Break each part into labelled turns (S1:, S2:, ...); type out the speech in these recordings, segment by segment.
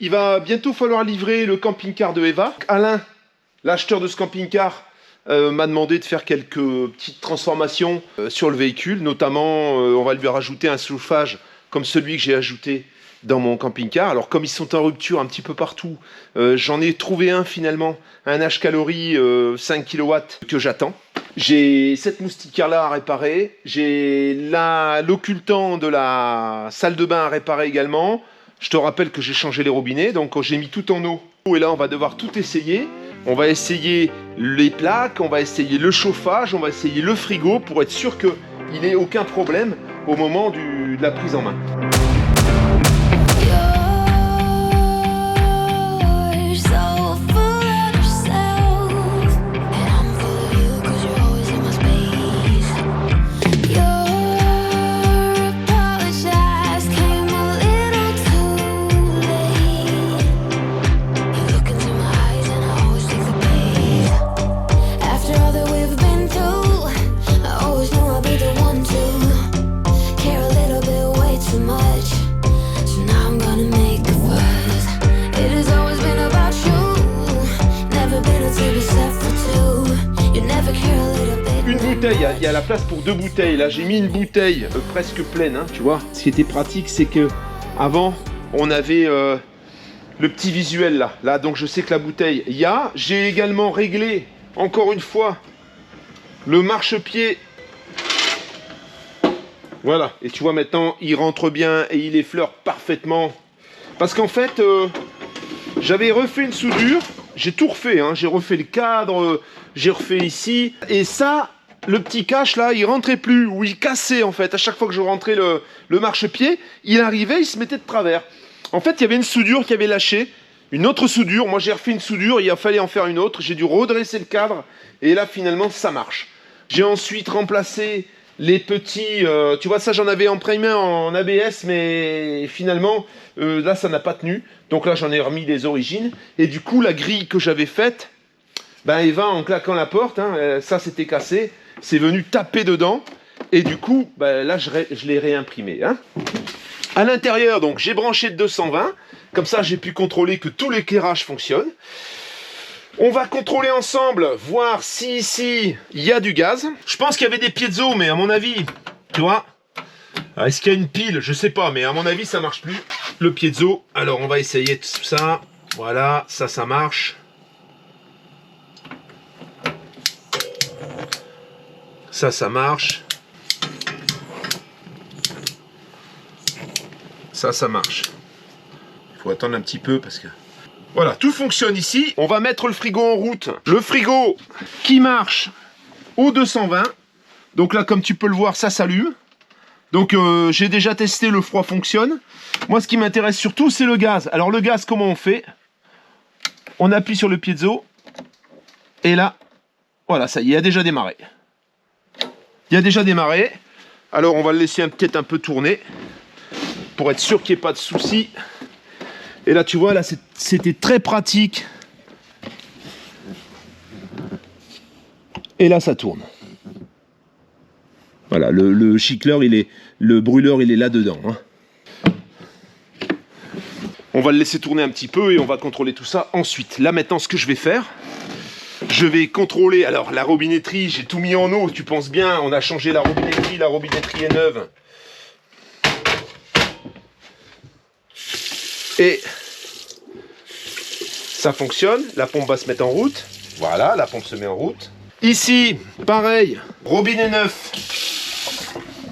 S1: il va bientôt falloir livrer le camping-car de Eva. Alain, l'acheteur de ce camping-car, m'a demandé de faire quelques petites transformations sur le véhicule. Notamment, on va lui rajouter un chauffage comme celui que j'ai ajouté dans mon camping-car. Alors comme ils sont en rupture un petit peu partout, j'en ai trouvé un finalement, un H-Calorie 5 kW que j'attends. J'ai cette moustiquaire là à réparer, j'ai l'occultant de la salle de bain à réparer également. Je te rappelle que j'ai changé les robinets, donc j'ai mis tout en eau. Et là on va devoir tout essayer. On va essayer les plaques, on va essayer le chauffage, on va essayer le frigo pour être sûr qu'il n'ait aucun problème au moment de la prise en main. Il y a la place pour 2 bouteilles. Là, j'ai mis une bouteille presque pleine, hein, tu vois. Ce qui était pratique, c'est que avant, on avait le petit visuel là. Là, donc je sais que la bouteille, il y a. J'ai également réglé, encore une fois, le marchepied. Voilà. Et tu vois, maintenant, il rentre bien et il effleure parfaitement. Parce qu'en fait, j'avais refait une soudure. J'ai tout refait, hein. J'ai refait le cadre, j'ai refait ici. Et ça... Le petit cache là, il rentrait plus, ou il cassait en fait. À chaque fois que je rentrais le marchepied, il arrivait, il se mettait de travers. En fait, il y avait une soudure qui avait lâché, une autre soudure. Moi, j'ai refait une soudure, il a fallu en faire une autre. J'ai dû redresser le cadre, et là, finalement, ça marche. J'ai ensuite remplacé les petits... tu vois, ça, j'en avais imprimé en ABS, mais finalement, là, ça n'a pas tenu. Donc là, j'en ai remis des origines. Et du coup, la grille que j'avais faite, ben, Eva, en claquant la porte, hein, ça, c'était cassé. C'est venu taper dedans et du coup bah, là je l'ai réimprimé, hein. À l'intérieur donc j'ai branché de 220, comme ça j'ai pu contrôler que tout l'éclairage fonctionne. On va contrôler ensemble, voir si ici il y a du gaz. Je pense qu'il y avait des piezo, mais à mon avis, tu vois, est-ce qu'il y a une pile? Je sais pas, mais à mon avis ça marche plus. Le piezo, alors on va essayer tout ça. Voilà, ça marche. Ça marche. Ça marche. Il faut attendre un petit peu parce que... Voilà, tout fonctionne ici. On va mettre le frigo en route. Le frigo qui marche au 220. Donc là, comme tu peux le voir, ça s'allume. Donc j'ai déjà testé, le froid fonctionne. Moi, ce qui m'intéresse surtout, c'est le gaz. Alors le gaz, comment on fait? On appuie sur le piezo. Et là, voilà, ça y est, il a déjà démarré. Il a déjà démarré, alors on va le laisser peut-être un peu tourner pour être sûr qu'il n'y ait pas de soucis. Et là tu vois, là c'était très pratique. Et là ça tourne. Voilà, le chicleur, le brûleur il est là-dedans, hein. On va le laisser tourner un petit peu et on va contrôler tout ça ensuite. Là maintenant ce que je vais faire, je vais contrôler, alors la robinetterie, j'ai tout mis en eau, tu penses bien, on a changé la robinetterie est neuve. Et ça fonctionne, la pompe va se mettre en route. Voilà, la pompe se met en route. Ici, pareil, robinet neuf.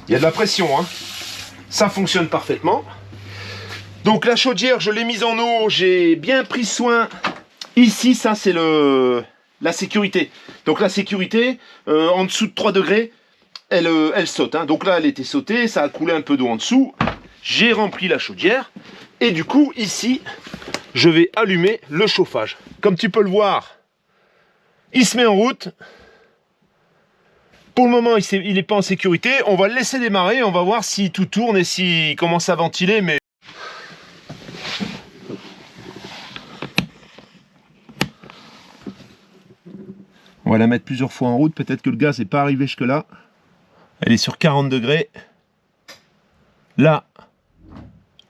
S1: Il y a de la pression, hein. Ça fonctionne parfaitement. Donc la chaudière, je l'ai mise en eau, j'ai bien pris soin. Ici, ça c'est la sécurité. Donc la sécurité, en dessous de 3 degrés, elle saute, hein. Donc là, elle était sautée, ça a coulé un peu d'eau en dessous. J'ai rempli la chaudière. Et du coup, ici, je vais allumer le chauffage. Comme tu peux le voir, il se met en route. Pour le moment, il n'est pas en sécurité. On va le laisser démarrer, on va voir si tout tourne et s'il commence à ventiler. Mais on va la mettre plusieurs fois en route. Peut-être que le gaz n'est pas arrivé jusque-là. Elle est sur 40 degrés. Là,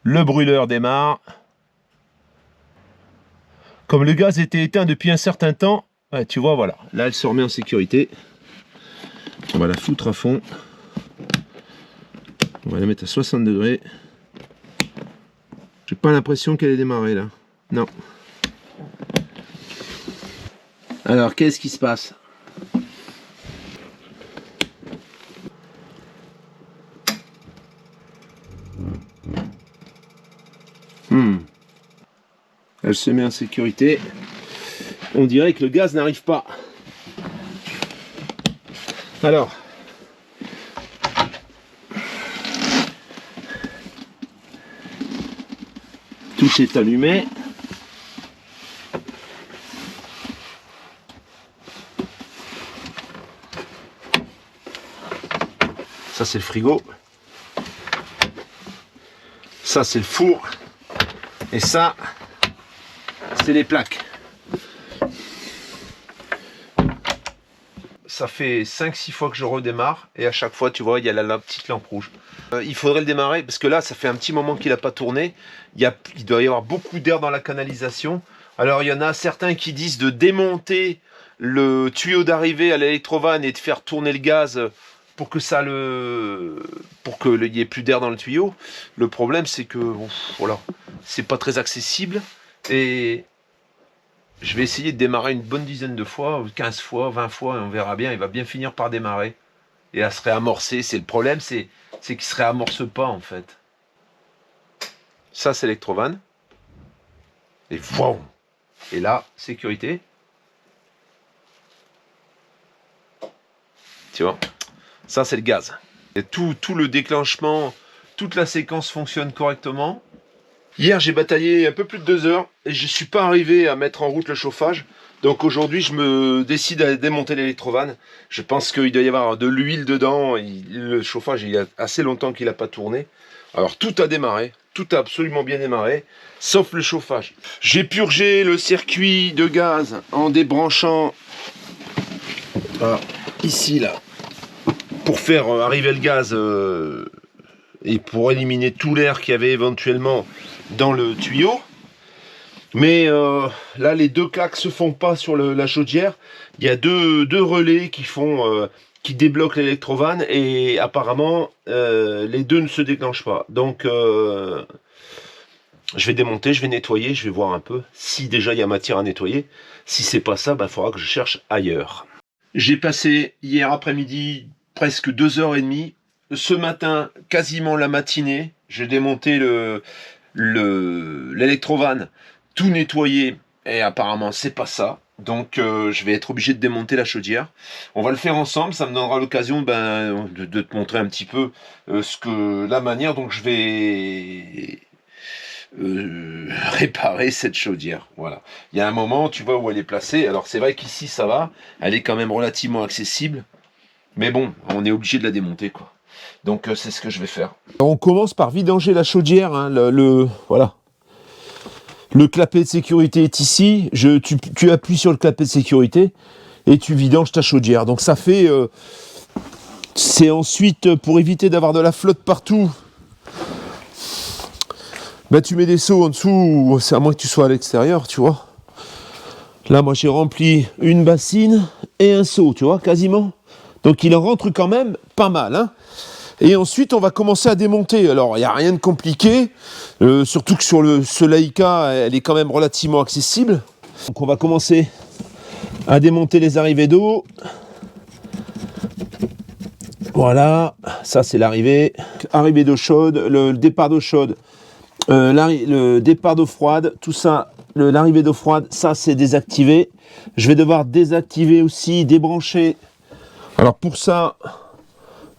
S1: le brûleur démarre. Comme le gaz était éteint depuis un certain temps, ouais, tu vois, voilà. Là, elle se remet en sécurité. On va la foutre à fond. On va la mettre à 60 degrés. J'ai pas l'impression qu'elle ait démarré là. Non. Alors, qu'est-ce qui se passe? Elle se met en sécurité. On dirait que le gaz n'arrive pas. Alors, tout est allumé. Ça c'est le frigo. Ça c'est le four. Et ça, c'est les plaques. Ça fait 5-6 fois que je redémarre et à chaque fois tu vois il y a la petite lampe rouge. Il faudrait le démarrer parce que là ça fait un petit moment qu'il n'a pas tourné. Il doit y avoir beaucoup d'air dans la canalisation. Alors il y en a certains qui disent de démonter le tuyau d'arrivée à l'électrovanne et de faire tourner le gaz pour que il y ait plus d'air dans le tuyau. Le problème c'est que voilà, c'est pas très accessible et je vais essayer de démarrer une bonne dizaine de fois, 15 fois, 20 fois, et on verra bien, il va bien finir par démarrer. Et à se réamorcer, c'est le problème, c'est qu'il ne se réamorce pas en fait. Ça c'est l'électrovanne. Et wow. Et là, sécurité. Tu vois, ça c'est le gaz. Et tout le déclenchement, toute la séquence fonctionne correctement. Hier, j'ai bataillé un peu plus de 2 heures et je ne suis pas arrivé à mettre en route le chauffage. Donc aujourd'hui, je me décide à démonter l'électrovanne. Je pense qu'il doit y avoir de l'huile dedans. Le chauffage, il y a assez longtemps qu'il n'a pas tourné. Alors tout a démarré, tout a absolument bien démarré, sauf le chauffage. J'ai purgé le circuit de gaz en débranchant ici, là, pour faire arriver le gaz et pour éliminer tout l'air qu'il y avait éventuellement dans le tuyau. Mais là les deux claques se font pas sur la chaudière. Il y a deux relais qui débloquent l'électrovanne et apparemment les deux ne se déclenchent pas. Donc je vais démonter, je vais nettoyer, je vais voir un peu si déjà il y a matière à nettoyer. Si c'est pas ça, il faudra que je cherche ailleurs. J'ai passé hier après-midi presque 2h30. Ce matin, quasiment la matinée, j'ai démonté l'électrovanne, tout nettoyé, et apparemment c'est pas ça. Donc je vais être obligé de démonter la chaudière. On va le faire ensemble, ça me donnera l'occasion de te montrer un petit peu la manière dont je vais réparer cette chaudière. Voilà. Il y a un moment, tu vois où elle est placée. Alors c'est vrai qu'ici ça va, elle est quand même relativement accessible. Mais bon, on est obligé de la démonter, quoi. Donc c'est ce que je vais faire. On commence par vidanger la chaudière. Hein, voilà. Le clapet de sécurité est ici. Tu appuies sur le clapet de sécurité et tu vidanges ta chaudière. Donc ça fait... c'est ensuite, pour éviter d'avoir de la flotte partout, tu mets des seaux en dessous. C'est à moins que tu sois à l'extérieur, tu vois. Là, moi, j'ai rempli une bassine et un seau, tu vois, quasiment. Donc il en rentre quand même pas mal, hein. Et ensuite on va commencer à démonter. Alors il n'y a rien de compliqué, surtout que sur ce Leica, elle est quand même relativement accessible. Donc on va commencer à démonter les arrivées d'eau. Voilà, ça c'est l'arrivée. Arrivée d'eau chaude, le départ d'eau chaude, le départ d'eau froide, tout ça, l'arrivée d'eau froide, ça c'est désactivé. Je vais devoir désactiver aussi, débrancher. Alors pour ça,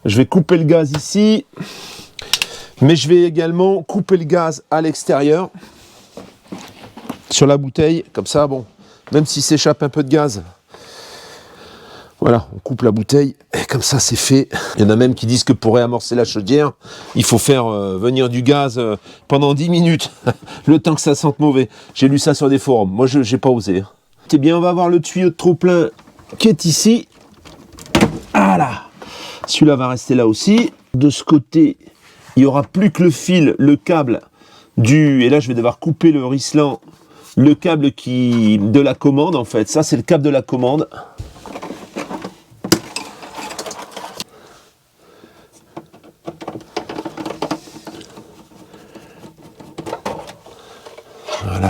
S1: je vais couper le gaz ici, mais je vais également couper le gaz à l'extérieur, sur la bouteille, comme ça, bon, même s'il s'échappe un peu de gaz, voilà, on coupe la bouteille, et comme ça c'est fait. Il y en a même qui disent que pour réamorcer la chaudière, il faut faire venir du gaz pendant 10 minutes, le temps que ça sente mauvais. J'ai lu ça sur des forums, moi je n'ai pas osé. Eh bien, on va avoir le tuyau de trop-plein qui est ici. Voilà, celui-là va rester là aussi. De ce côté, il n'y aura plus que le fil, le câble et là je vais devoir couper le rislant le câble de la commande en fait. Ça c'est le câble de la commande. Voilà.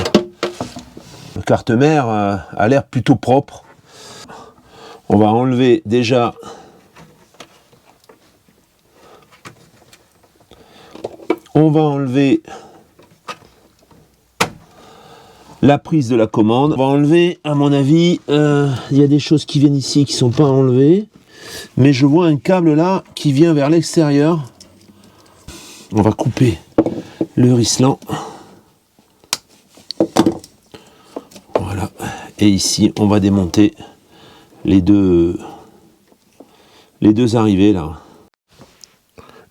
S1: La carte mère a l'air plutôt propre. On va enlever déjà la prise de la commande. On va enlever, à mon avis, il y a des choses qui viennent ici qui ne sont pas enlevées. Mais je vois un câble là qui vient vers l'extérieur. On va couper le rislant. Voilà. Et ici, on va démonter les deux arrivées là.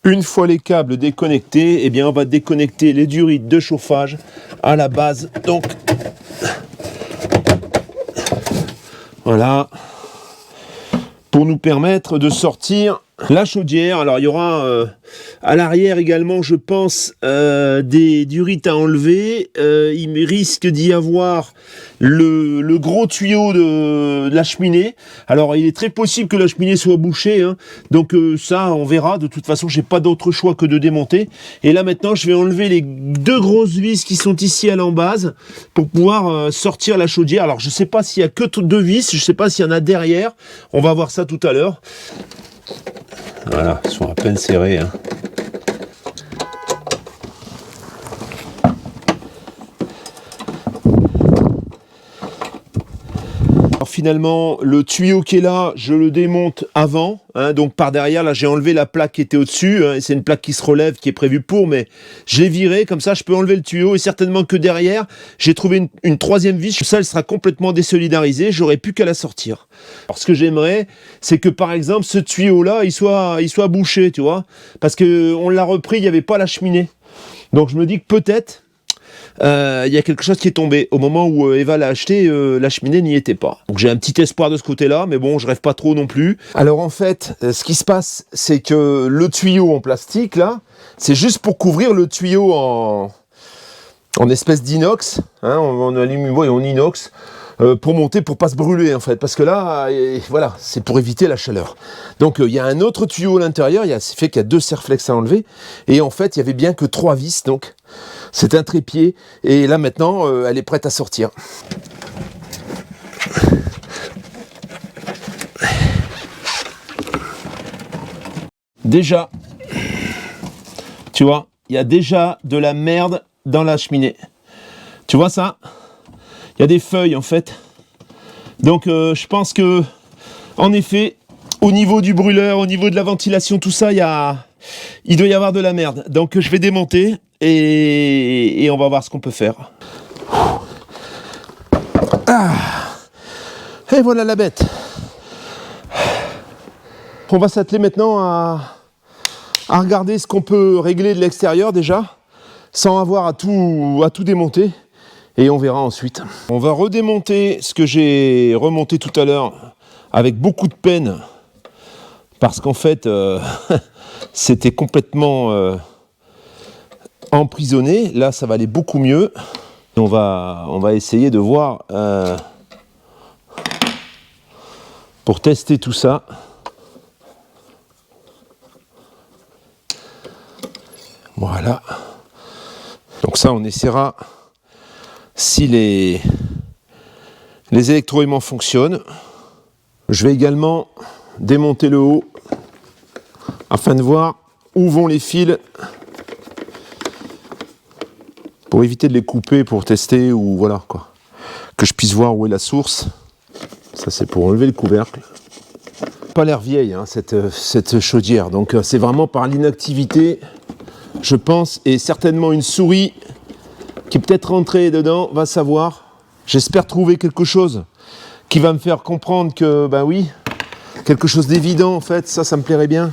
S1: Une fois les câbles déconnectés, eh bien on va déconnecter les durites de chauffage à la base. Donc voilà, pour nous permettre de sortir la chaudière. Alors il y aura à l'arrière également, je pense, des durites à enlever. Il risque d'y avoir le gros tuyau de la cheminée. Alors il est très possible que la cheminée soit bouchée, hein. Donc ça on verra. De toute façon j'ai pas d'autre choix que de démonter. Et là maintenant je vais enlever les deux grosses vis qui sont ici à l'embase pour pouvoir sortir la chaudière. Alors je sais pas s'il y a que deux vis, je sais pas s'il y en a derrière. On va voir ça tout à l'heure. Voilà, ils sont à peine serrés, hein. Alors finalement, le tuyau qui est là, je le démonte avant, hein, donc par derrière, là j'ai enlevé la plaque qui était au-dessus, hein, et c'est une plaque qui se relève, qui est prévue pour, mais je l'ai viré, comme ça je peux enlever le tuyau, et certainement que derrière, j'ai trouvé une troisième vis, ça elle sera complètement désolidarisée, j'aurai plus qu'à la sortir. Alors ce que j'aimerais, c'est que par exemple, ce tuyau-là, il soit bouché, tu vois, parce qu'on l'a repris, il n'y avait pas la cheminée. Donc je me dis que peut-être, il y a quelque chose qui est tombé. Au moment où Eva l'a acheté, la cheminée n'y était pas. Donc j'ai un petit espoir de ce côté-là, mais bon, je rêve pas trop non plus. Alors en fait, ce qui se passe, c'est que le tuyau en plastique, là, c'est juste pour couvrir le tuyau en espèce d'inox, hein, en aluminium et en inox, pour monter, pour pas se brûler en fait, parce que là, voilà, c'est pour éviter la chaleur. Donc il y a un autre tuyau à l'intérieur, c'est fait qu'il y a deux serflex à enlever, et en fait, il y avait bien que 3 vis, donc c'est un trépied, et là maintenant, elle est prête à sortir. Déjà, tu vois, il y a déjà de la merde dans la cheminée. Tu vois ça? Il y a des feuilles en fait. Donc je pense que, en effet, au niveau du brûleur, au niveau de la ventilation, tout ça, il doit y avoir de la merde. Donc je vais démonter et on va voir ce qu'on peut faire. Ah. Et voilà la bête. On va s'atteler maintenant à regarder ce qu'on peut régler de l'extérieur déjà, sans avoir à tout démonter. Et on verra ensuite. On va redémonter ce que j'ai remonté tout à l'heure avec beaucoup de peine. Parce qu'en fait, c'était complètement emprisonné. Là, ça va aller beaucoup mieux. On va essayer de voir pour tester tout ça. Voilà. Donc ça, on essaiera si les électroaimants fonctionnent. Je vais également démonter le haut afin de voir où vont les fils pour éviter de les couper pour tester ou voilà quoi. Que je puisse voir où est la source. Ça c'est pour enlever le couvercle. Pas l'air vieille hein, cette chaudière, donc c'est vraiment par l'inactivité, je pense, et certainement une souris qui est peut-être rentrée dedans va savoir. J'espère trouver quelque chose qui va me faire comprendre que, ben oui, quelque chose d'évident en fait, ça me plairait bien.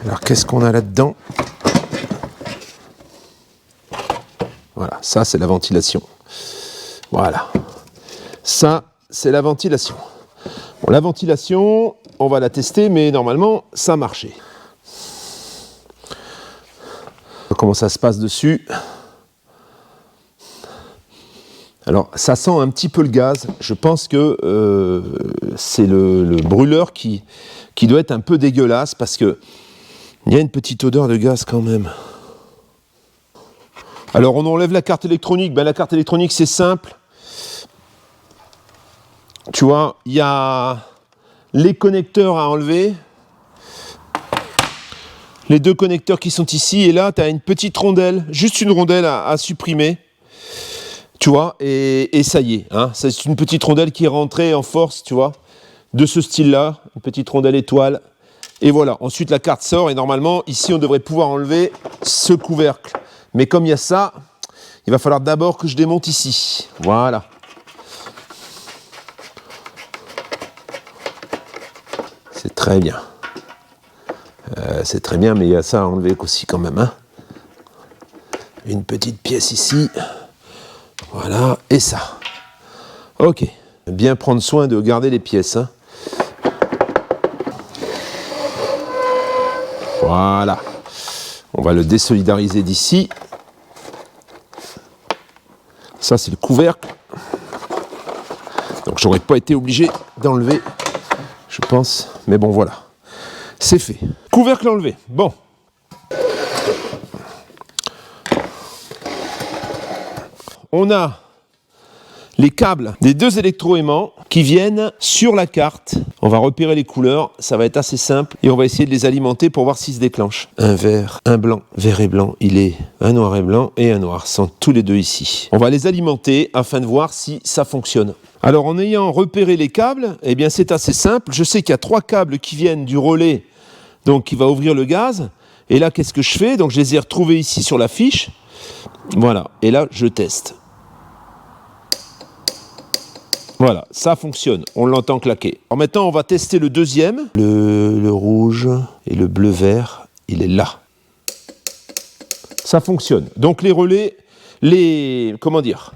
S1: Alors qu'est-ce qu'on a là-dedans? Voilà, ça c'est la ventilation. Voilà, ça c'est la ventilation. Bon, la ventilation, on va la tester, mais normalement ça a marché. Comment ça se passe dessus? Alors, ça sent un petit peu le gaz. Je pense que c'est le brûleur qui doit être un peu dégueulasse parce que il y a une petite odeur de gaz quand même. Alors, on enlève la carte électronique. Ben, la carte électronique, c'est simple. Tu vois, il y a les connecteurs à enlever. Les 2 connecteurs qui sont ici. Et là, tu as une petite rondelle, juste une rondelle à supprimer. Tu vois, et ça y est, hein, c'est une petite rondelle qui est rentrée en force, tu vois, de ce style-là, une petite rondelle étoile, et voilà. Ensuite, la carte sort, et normalement, ici, on devrait pouvoir enlever ce couvercle. Mais comme il y a ça, il va falloir d'abord que je démonte ici, voilà. C'est très bien. C'est très bien, mais il y a ça à enlever aussi quand même, hein. Une petite pièce ici. Voilà, et ça. Ok. Bien prendre soin de garder les pièces. Hein. Voilà. On va le désolidariser d'ici. Ça, c'est le couvercle. Donc, j'aurais pas été obligé d'enlever, je pense. Mais bon, voilà. C'est fait. Couvercle enlevé. Bon. On a les câbles des 2 électroaimants qui viennent sur la carte. On va repérer les couleurs, ça va être assez simple et on va essayer de les alimenter pour voir s'ils se déclenchent. Un vert, un blanc, vert et blanc, il est un noir et blanc et un noir, sont tous les 2 ici. On va les alimenter afin de voir si ça fonctionne. Alors en ayant repéré les câbles, eh bien c'est assez simple. Je sais qu'il y a 3 câbles qui viennent du relais, donc qui va ouvrir le gaz. Et là, qu'est-ce que je fais? Donc je les ai retrouvés ici sur la fiche. Voilà, et là je teste. Voilà, ça fonctionne, on l'entend claquer. Alors maintenant, on va tester le deuxième. Le rouge et le bleu-vert, il est là. Ça fonctionne. Donc les relais, comment dire,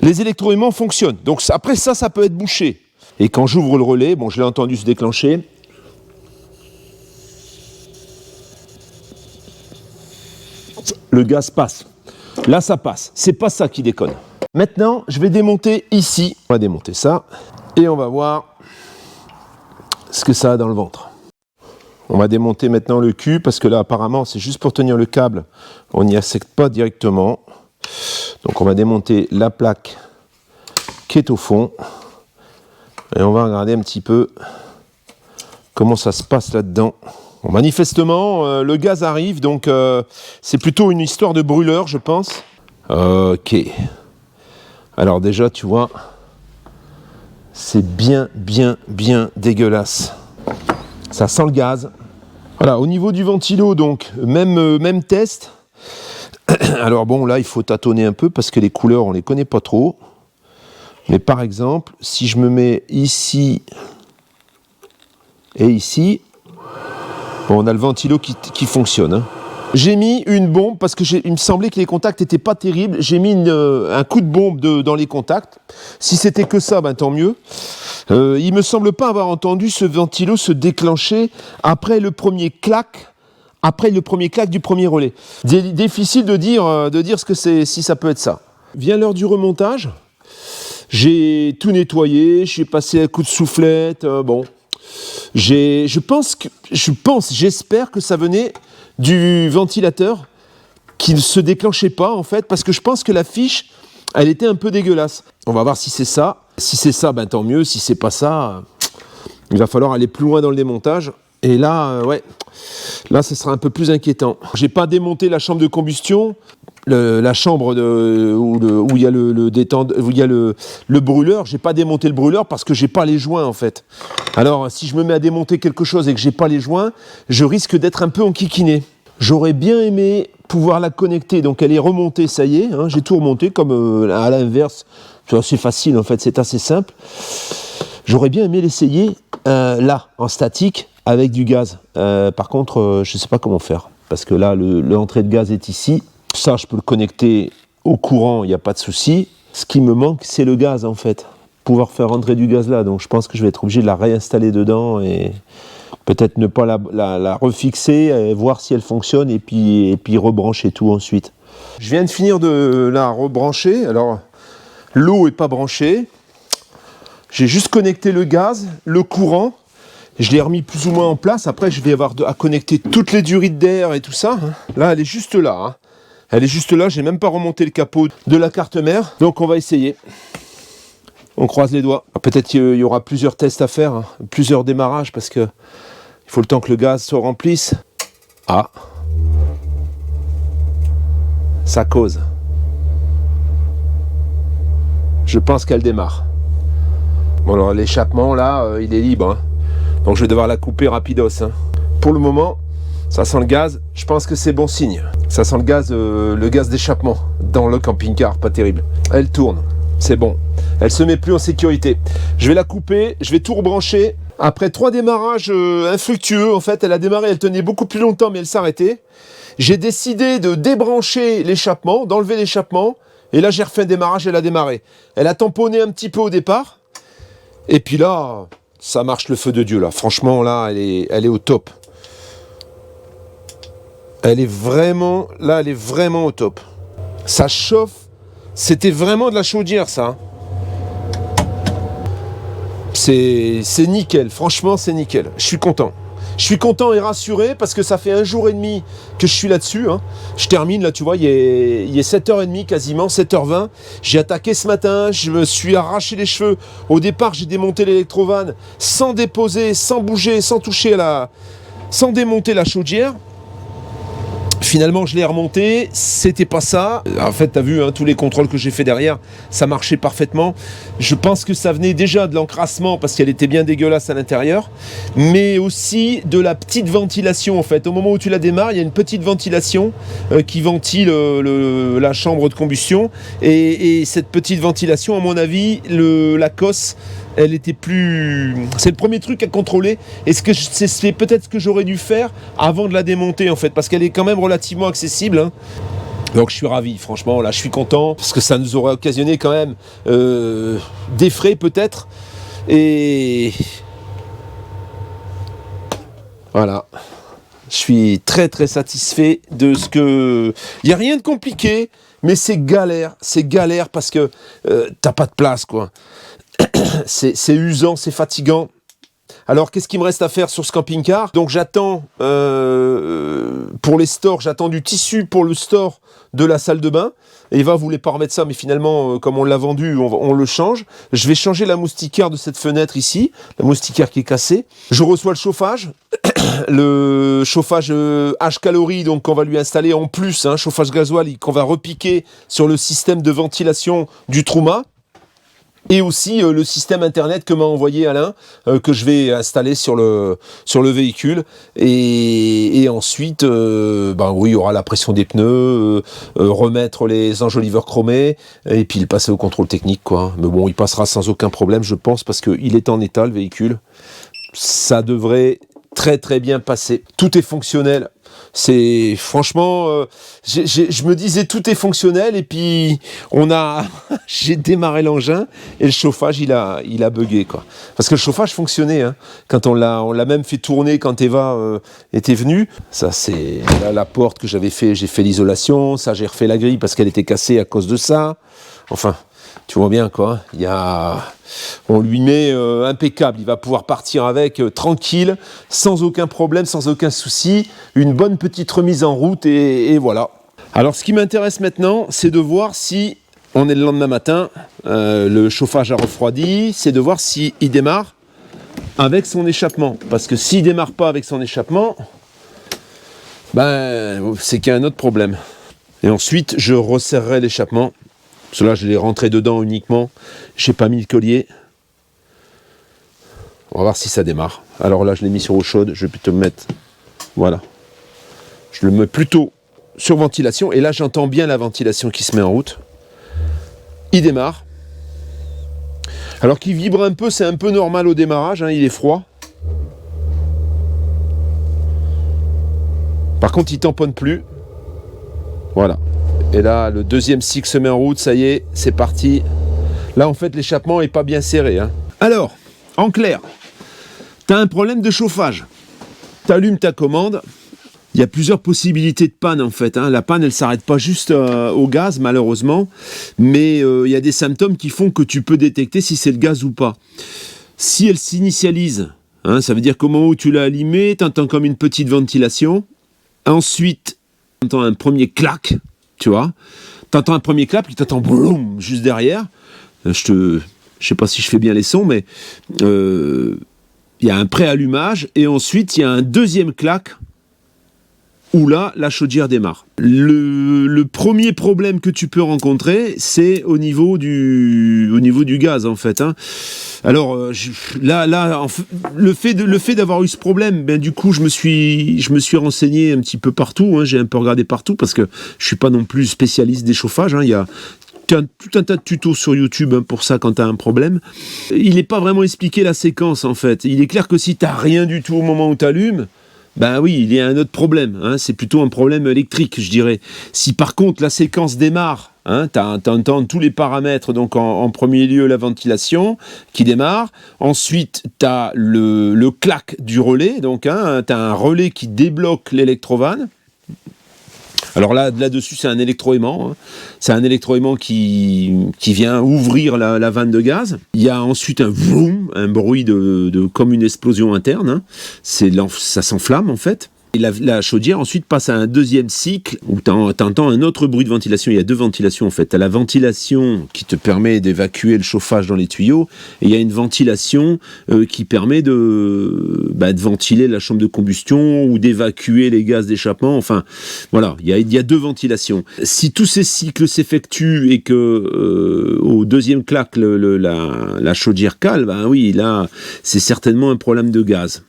S1: les électroaimants fonctionnent. Donc après ça peut être bouché. Et quand j'ouvre le relais, bon, je l'ai entendu se déclencher. Le gaz passe. Là, ça passe. C'est pas ça qui déconne. Maintenant, je vais démonter ici. On va démonter ça. Et on va voir ce que ça a dans le ventre. On va démonter maintenant le cul, parce que là, apparemment, c'est juste pour tenir le câble. On n'y accède pas directement. Donc, on va démonter la plaque qui est au fond. Et on va regarder un petit peu comment ça se passe là-dedans. Bon, manifestement, le gaz arrive, donc c'est plutôt une histoire de brûleur, je pense. Ok. Alors déjà, tu vois, c'est bien dégueulasse. Ça sent le gaz. Voilà, au niveau du ventilo, donc, même test. Alors bon, là, il faut tâtonner un peu parce que les couleurs, on les connaît pas trop. Mais par exemple, si je me mets ici et ici, bon, on a le ventilo qui fonctionne. Hein. J'ai mis une bombe parce il me semblait que les contacts n'étaient pas terribles. J'ai mis un coup de bombe dans les contacts. Si c'était que ça, ben, tant mieux. Il me semble pas avoir entendu ce ventilo se déclencher après le premier clac. Après le premier clac du premier relais. Difficile de dire ce que c'est, si ça peut être ça. Vient l'heure du remontage. J'ai tout nettoyé, j'ai passé un coup de soufflette. Bon, j'espère que ça venait du ventilateur qui ne se déclenchait pas en fait, parce que je pense que la fiche, elle était un peu dégueulasse. On va voir si c'est ça. Si c'est ça, ben tant mieux. Si c'est pas ça, il va falloir aller plus loin dans le démontage. Et là, ouais, là, ce sera un peu plus inquiétant. J'ai pas démonté la chambre de combustion, la chambre où il y a où il y a le brûleur. J'ai pas démonté le brûleur parce que j'ai pas les joints en fait. Alors, si je me mets à démonter quelque chose et que j'ai pas les joints, je risque d'être un peu enquiquiné. J'aurais bien aimé pouvoir la connecter. Donc, elle est remontée, ça y est. Hein, j'ai tout remonté comme à l'inverse. C'est assez facile en fait, c'est assez simple. J'aurais bien aimé l'essayer là, en statique, avec du gaz. Par contre, je ne sais pas comment faire. Parce que là, l'entrée de gaz est ici. Ça, je peux le connecter au courant, il n'y a pas de souci. Ce qui me manque, c'est le gaz, en fait. Pouvoir faire rentrer du gaz là. Donc, je pense que je vais être obligé de la réinstaller dedans et peut-être ne pas la refixer, voir si elle fonctionne et puis rebrancher tout ensuite. Je viens de finir de la rebrancher. Alors, l'eau n'est pas branchée. J'ai juste connecté le gaz, le courant. Je l'ai remis plus ou moins en place. Après, je vais avoir à connecter toutes les durites d'air et tout ça. Là, elle est juste là. Hein. Elle est juste là. J'ai même pas remonté le capot de la carte mère. Donc, on va essayer. On croise les doigts. Peut-être qu'il y aura plusieurs tests à faire, hein, plusieurs démarrages, parce que il faut le temps que le gaz se remplisse. Ah. Ça cause. Je pense qu'elle démarre. Bon alors l'échappement là, il est libre. Hein. Donc je vais devoir la couper rapidos. Hein. Pour le moment, ça sent le gaz. Je pense que c'est bon signe. Ça sent le gaz d'échappement dans le camping-car. Pas terrible. Elle tourne. C'est bon. Elle se met plus en sécurité. Je vais la couper. Je vais tout rebrancher. Après 3 démarrages infructueux, en fait, elle a démarré. Elle tenait beaucoup plus longtemps, mais elle s'arrêtait. J'ai décidé de débrancher l'échappement, d'enlever l'échappement. Et là, j'ai refait un démarrage, elle a démarré. Elle a tamponné un petit peu au départ. Et puis là, ça marche le feu de Dieu. Là. Franchement, là, elle est au top. Elle est vraiment au top. Ça chauffe. C'était vraiment de la chaudière, ça. C'est nickel. Franchement, c'est nickel. Je suis content. Je suis content et rassuré parce que ça fait 1 jour et demi que je suis là-dessus. Hein. Je termine, là, tu vois, il est 7h30 quasiment, 7h20. J'ai attaqué ce matin, je me suis arraché les cheveux. Au départ, j'ai démonté l'électrovanne sans déposer, sans bouger, sans toucher sans démonter la chaudière. Finalement, je l'ai remonté, c'était pas ça. En fait, tu as vu, hein, tous les contrôles que j'ai fait derrière, ça marchait parfaitement. Je pense que ça venait déjà de l'encrassement parce qu'elle était bien dégueulasse à l'intérieur, mais aussi de la petite ventilation en fait. Au moment où tu la démarres, il y a une petite ventilation qui ventile la chambre de combustion et cette petite ventilation, à mon avis, la cosse, elle était plus... C'est le premier truc à contrôler. Et c'est peut-être ce que j'aurais dû faire avant de la démonter, en fait. Parce qu'elle est quand même relativement accessible. Hein. Donc je suis ravi, franchement. Là, je suis content. Parce que ça nous aurait occasionné quand même des frais, peut-être. Et... Voilà. Je suis très, très satisfait de ce que... Il n'y a rien de compliqué, mais c'est galère. C'est galère parce que t'as pas de place, quoi. C'est usant, c'est fatigant. Alors, qu'est-ce qu'il me reste à faire sur ce camping-car? Donc, j'attends, pour les stores, j'attends du tissu pour le store de la salle de bain. Et Eva voulait pas remettre ça, mais finalement, comme on l'a vendu, on le change. Je vais changer la moustiquaire de cette fenêtre ici, la moustiquaire qui est cassée. Je reçois le chauffage, le chauffage H calories, donc qu'on va lui installer en plus, hein, chauffage gasoil qu'on va repiquer sur le système de ventilation du Truma. Et aussi le système internet que m'a envoyé Alain, que je vais installer sur le véhicule. Et ensuite, oui, il y aura la pression des pneus, remettre les enjoliveurs chromés, et puis le passer au contrôle technique, quoi. Mais bon, il passera sans aucun problème, je pense, parce qu'il est en état, le véhicule. Ça devrait très très bien passer. Tout est fonctionnel. C'est franchement, je me disais tout est fonctionnel et puis j'ai démarré l'engin et le chauffage il a bugué, quoi. Parce que le chauffage fonctionnait, hein. Quand on l'a même fait tourner quand Eva était venue. Ça c'est la porte que j'ai fait l'isolation, ça j'ai refait la grille parce qu'elle était cassée à cause de ça. Enfin, tu vois bien, quoi. On lui met impeccable. Il va pouvoir partir avec tranquille, sans aucun problème, sans aucun souci. Une bonne petite remise en route et voilà. Alors, ce qui m'intéresse maintenant, c'est de voir si on est le lendemain matin, le chauffage a refroidi, c'est de voir s'il démarre avec son échappement. Parce que s'il démarre pas avec son échappement, c'est qu'il y a un autre problème. Et ensuite, je resserrerai l'échappement. Cela, je l'ai rentré dedans uniquement. J'ai pas mis le collier. On va voir si ça démarre. Alors là, je l'ai mis sur eau chaude. Je vais plutôt me mettre... Voilà. Je le mets plutôt sur ventilation. Et là, j'entends bien la ventilation qui se met en route. Il démarre. Alors qu'il vibre un peu, c'est un peu normal au démarrage. Hein, il est froid. Par contre, il tamponne plus. Voilà. Et là, le deuxième cycle se met en route, ça y est, c'est parti. Là, en fait, l'échappement n'est pas bien serré. Hein. Alors, en clair, tu as un problème de chauffage. Tu allumes ta commande,
S2: Il y a plusieurs possibilités de panne en fait. La panne, elle s'arrête pas juste au gaz, malheureusement, mais il y a des symptômes qui font que tu peux détecter si c'est le gaz ou pas. Si elle s'initialise, ça veut dire qu'au moment où tu l'as allumé, tu entends comme une petite ventilation. Ensuite, tu entends un premier clac, tu vois. Tu entends un premier clap, puis tu entends boum juste derrière. Je sais pas si je fais bien les sons, mais il y a un préallumage, et ensuite il y a un deuxième clac où là, la chaudière démarre. Le premier problème que tu peux rencontrer, c'est au niveau du gaz, en fait. Alors, le fait d'avoir eu ce problème, ben, du coup, je me suis renseigné un petit peu partout, j'ai un peu regardé partout, parce que je suis pas non plus spécialiste des chauffages, il y a tout un tas de tutos sur YouTube pour ça quand tu as un problème. Il n'est pas vraiment expliqué la séquence, en fait. Il est clair que si tu n'as rien du tout au moment où tu allumes, ben oui, il y a un autre problème. C'est plutôt un problème électrique, je dirais. Si par contre la séquence démarre, tu entends tous les paramètres, donc en premier lieu la ventilation qui démarre. Ensuite, tu as le clac du relais, donc tu as un relais qui débloque l'électrovanne. Alors là-dessus, c'est un électroaimant. C'est un électroaimant qui vient ouvrir la vanne de gaz. Il y a ensuite un vroom, un bruit comme une explosion interne. Ça s'enflamme en fait. Et la chaudière ensuite passe à un deuxième cycle où tu entends un autre bruit de ventilation. Il y a deux ventilations en fait. Tu as la ventilation qui te permet d'évacuer le chauffage dans les tuyaux, et il y a une ventilation qui permet de ventiler la chambre de combustion ou d'évacuer les gaz d'échappement. Enfin, voilà, il y a deux ventilations. Si tous ces cycles s'effectuent et que au deuxième clac, la chaudière cale, ben oui, là, c'est certainement un problème de gaz.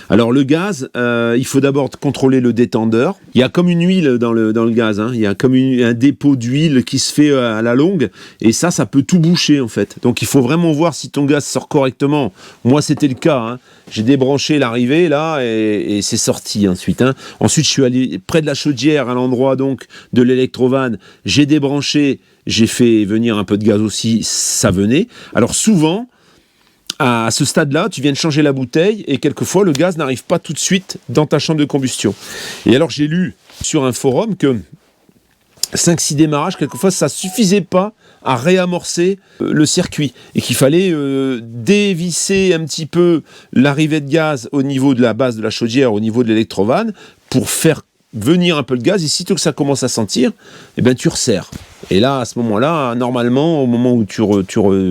S2: Alors le gaz, il faut d'abord contrôler le détendeur. Il y a comme une huile dans le gaz, il y a comme un dépôt d'huile qui se fait à la longue, et ça peut tout boucher en fait. Donc il faut vraiment voir si ton gaz sort correctement. Moi c'était le cas, j'ai débranché l'arrivée là et c'est sorti ensuite. Ensuite je suis allé près de la chaudière à l'endroit donc de l'électrovanne, j'ai débranché, j'ai fait venir un peu de gaz aussi, ça venait. Alors souvent, à ce stade-là, tu viens de changer la bouteille et quelquefois le gaz n'arrive pas tout de suite dans ta chambre de combustion. Et alors j'ai lu sur un forum que 5-6 démarrages, quelquefois ça suffisait pas à réamorcer le circuit et qu'il fallait dévisser un petit peu l'arrivée de gaz au niveau de la base de la chaudière, au niveau de l'électrovanne, pour faire venir un peu le gaz, et sitôt que ça commence à sentir, tu resserres. Et là, à ce moment-là, normalement, au moment où tu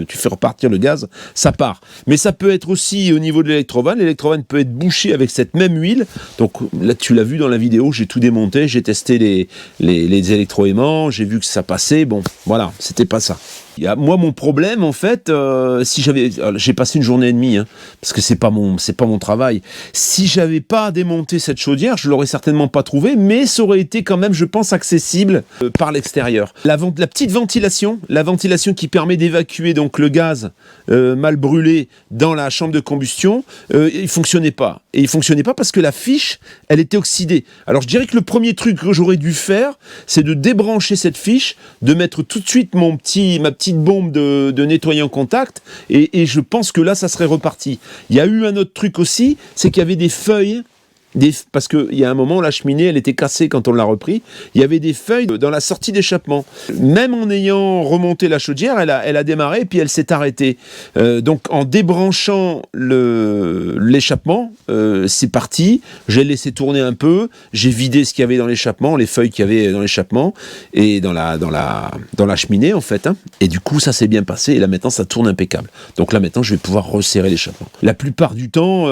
S2: fais repartir le gaz, ça part. Mais ça peut être aussi au niveau de l'électrovanne. L'électrovanne peut être bouchée avec cette même huile. Donc là, tu l'as vu dans la vidéo, j'ai tout démonté, j'ai testé les électroaimants, j'ai vu que ça passait. Bon, voilà, c'était pas ça. Moi, mon problème, en fait, j'ai passé une journée et demie, parce que c'est pas mon travail. Si j'avais pas démonté cette chaudière, je l'aurais certainement pas trouvé, mais ça aurait été quand même, je pense, accessible par l'extérieur. La petite ventilation, la ventilation qui permet d'évacuer donc le gaz mal brûlé dans la chambre de combustion, il fonctionnait pas. Et il fonctionnait pas parce que la fiche, elle était oxydée. Alors je dirais que le premier truc que j'aurais dû faire, c'est de débrancher cette fiche, de mettre tout de suite ma petite bombe de nettoyant contact, et je pense que là, ça serait reparti. Il y a eu un autre truc aussi, c'est qu'il y avait des feuilles, parce qu'il y a un moment, la cheminée, elle était cassée quand on l'a repris, il y avait des feuilles dans la sortie d'échappement. Même en ayant remonté la chaudière, elle a démarré, et puis elle s'est arrêtée. Donc en débranchant l'échappement, c'est parti, j'ai laissé tourner un peu, j'ai vidé ce qu'il y avait dans l'échappement, les feuilles qu'il y avait dans l'échappement, et dans la cheminée en fait, et du coup ça s'est bien passé, et là maintenant ça tourne impeccable. Donc là maintenant je vais pouvoir resserrer l'échappement. La plupart du temps,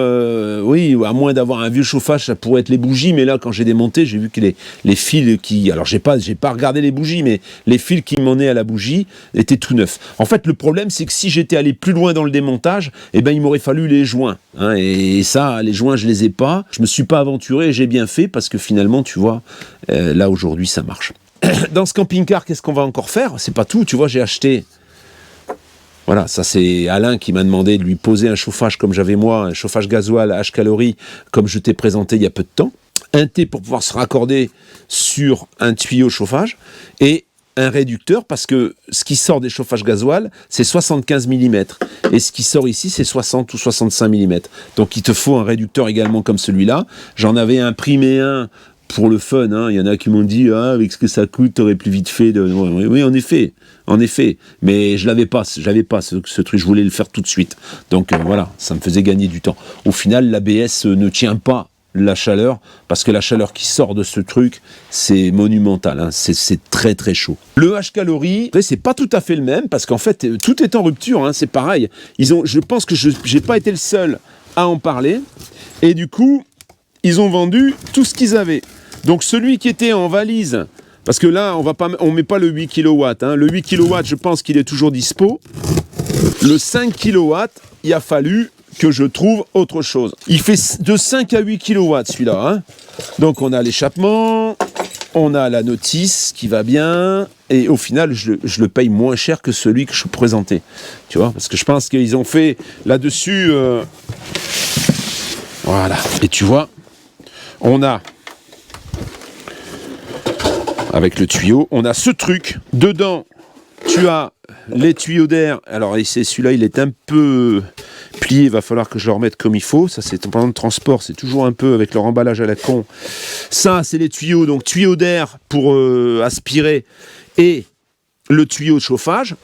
S2: oui, à moins d'avoir un vieux chauffage, ça pourrait être les bougies, mais là quand j'ai démonté, j'ai vu que les fils qui... Alors j'ai pas regardé les bougies, mais les fils qui m'emmenaient à la bougie étaient tout neufs. En fait le problème c'est que si j'étais allé plus loin dans le démontage, il m'aurait fallu les joints, et ça, les joints je les ai pas, je me suis pas aventuré, et j'ai bien fait, parce que finalement tu vois, là aujourd'hui ça marche. Dans ce camping-car, qu'est-ce qu'on va encore faire? C'est pas tout, tu vois, j'ai acheté... Voilà, ça c'est Alain qui m'a demandé de lui poser un chauffage comme j'avais moi, un chauffage gasoil à H calories, comme je t'ai présenté il y a peu de temps. Un T pour pouvoir se raccorder sur un tuyau chauffage, et un réducteur, parce que ce qui sort des chauffages gasoil, c'est 75 mm. Et ce qui sort ici, c'est 60 ou 65 mm. Donc il te faut un réducteur également comme celui-là. J'en avais imprimé un pour le fun, hein. Il y en a qui m'ont dit, ah, avec ce que ça coûte, t'aurais plus vite fait. Oui, en effet. Mais je l'avais pas ce truc, je voulais le faire tout de suite. Donc voilà, ça me faisait gagner du temps. Au final, l'ABS ne tient pas la chaleur, parce que la chaleur qui sort de ce truc, c'est monumental, hein. C'est très très chaud. Le H-Calorie, c'est pas tout à fait le même, parce qu'en fait, tout est en rupture, hein, c'est pareil. Je pense que j'ai pas été le seul à en parler, et du coup, ils ont vendu tout ce qu'ils avaient. Donc celui qui était en valise, parce que là, on met pas le 8 kW, hein. Le 8 kW, je pense qu'il est toujours dispo. Le 5 kW, il a fallu que je trouve autre chose. Il fait de 5 à 8 kW celui-là, hein. Donc on a l'échappement, on a la notice qui va bien, et au final je le paye moins cher que celui que je présentais. Tu vois, parce que je pense qu'ils ont fait là-dessus... Voilà. Et tu vois, on a... Avec le tuyau, on a ce truc. Dedans, tu as les tuyaux d'air. Alors celui-là, il est un peu plié. Il va falloir que je le remette comme il faut. Ça, c'est pendant le transport. C'est toujours un peu avec leur emballage à la con. Ça, c'est les tuyaux. Donc, tuyaux d'air pour aspirer et le tuyau de chauffage.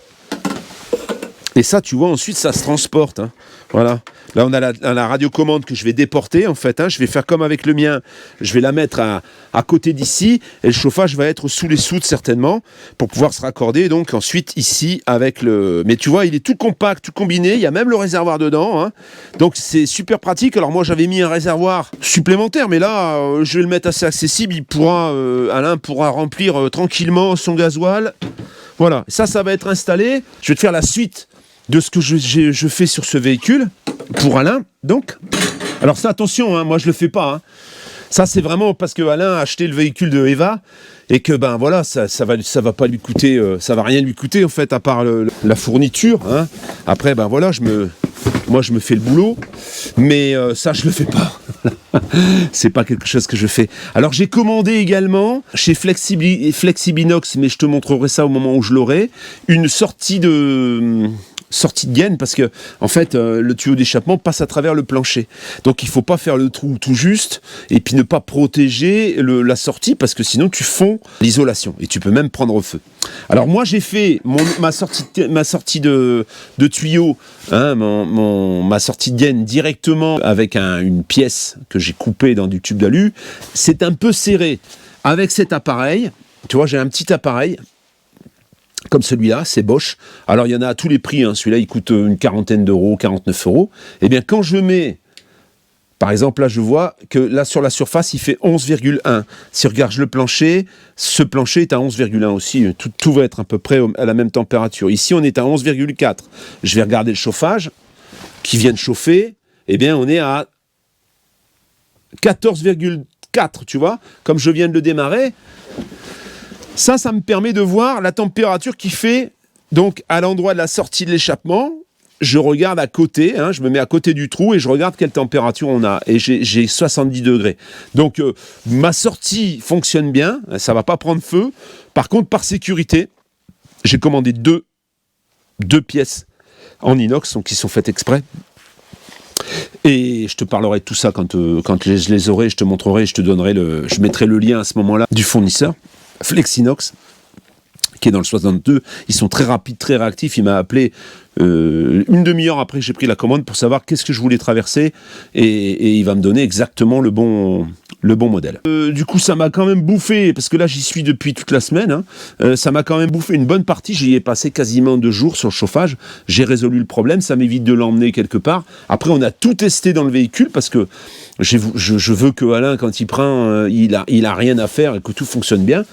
S2: Et ça, tu vois, ensuite, ça se transporte. Hein. Voilà. Là, on a la radiocommande que je vais déporter, en fait. Hein. Je vais faire comme avec le mien. Je vais la mettre à côté d'ici. Et le chauffage va être sous les soudes, certainement, pour pouvoir se raccorder. Donc, ensuite, ici, avec le... Mais tu vois, il est tout compact, tout combiné. Il y a même le réservoir dedans. Hein. Donc, c'est super pratique. Alors, moi, j'avais mis un réservoir supplémentaire. Mais là, je vais le mettre assez accessible. Alain pourra remplir tranquillement son gasoil. Voilà. Ça va être installé. Je vais te faire la suite de ce que je fais sur ce véhicule, pour Alain, donc. Alors ça, attention, hein, moi je le fais pas. Hein. Ça, c'est vraiment parce que Alain a acheté le véhicule de Eva, et que, ben voilà, ça va pas lui coûter, ça va rien lui coûter, en fait, à part la fourniture. Hein. Après, ben voilà, moi je me fais le boulot, mais ça, je le fais pas. C'est pas quelque chose que je fais. Alors, j'ai commandé également, chez Flexibinox, mais je te montrerai ça au moment où je l'aurai, une sortie de gaine, parce que en fait le tuyau d'échappement passe à travers le plancher, donc il faut pas faire le trou tout juste et puis ne pas protéger la sortie, parce que sinon tu fonds l'isolation et tu peux même prendre feu. Alors moi j'ai fait ma sortie de tuyau, hein, ma sortie de gaine directement avec une pièce que j'ai coupée dans du tube d'alu. C'est un peu serré avec cet appareil, tu vois, j'ai un petit appareil comme celui-là, c'est Bosch. Alors, il y en a à tous les prix. Hein. Celui-là, il coûte une quarantaine d'euros, 49 euros. Eh bien, quand je mets... Par exemple, là, je vois que là, sur la surface, il fait 11,1. Si je regarde le plancher, ce plancher est à 11,1 aussi. Tout va être à peu près à la même température. Ici, on est à 11,4. Je vais regarder le chauffage qui vient de chauffer. Eh bien, on est à 14,4, tu vois. Comme je viens de le démarrer... Ça me permet de voir la température qui fait, donc, à l'endroit de la sortie de l'échappement. Je regarde à côté, hein, je me mets à côté du trou et je regarde quelle température on a. Et j'ai 70 degrés. Donc, ma sortie fonctionne bien, ça ne va pas prendre feu. Par contre, par sécurité, j'ai commandé deux pièces en inox, donc qui sont faites exprès. Et je te parlerai de tout ça quand je les aurai, je te montrerai, je mettrai le lien à ce moment-là du fournisseur. Flexinox, qui est dans le 62, ils sont très rapides, très réactifs. Il m'a appelé une demi-heure après que j'ai pris la commande pour savoir qu'est-ce que je voulais traverser, et il va me donner exactement le bon modèle. Du coup, ça m'a quand même bouffé, parce que là j'y suis depuis toute la semaine, hein, ça m'a quand même bouffé une bonne partie. J'y ai passé quasiment 2 jours sur le chauffage. J'ai résolu le problème, ça m'évite de l'emmener quelque part. Après, on a tout testé dans le véhicule, parce que je veux que Alain, quand il prend, il a rien à faire et que tout fonctionne bien.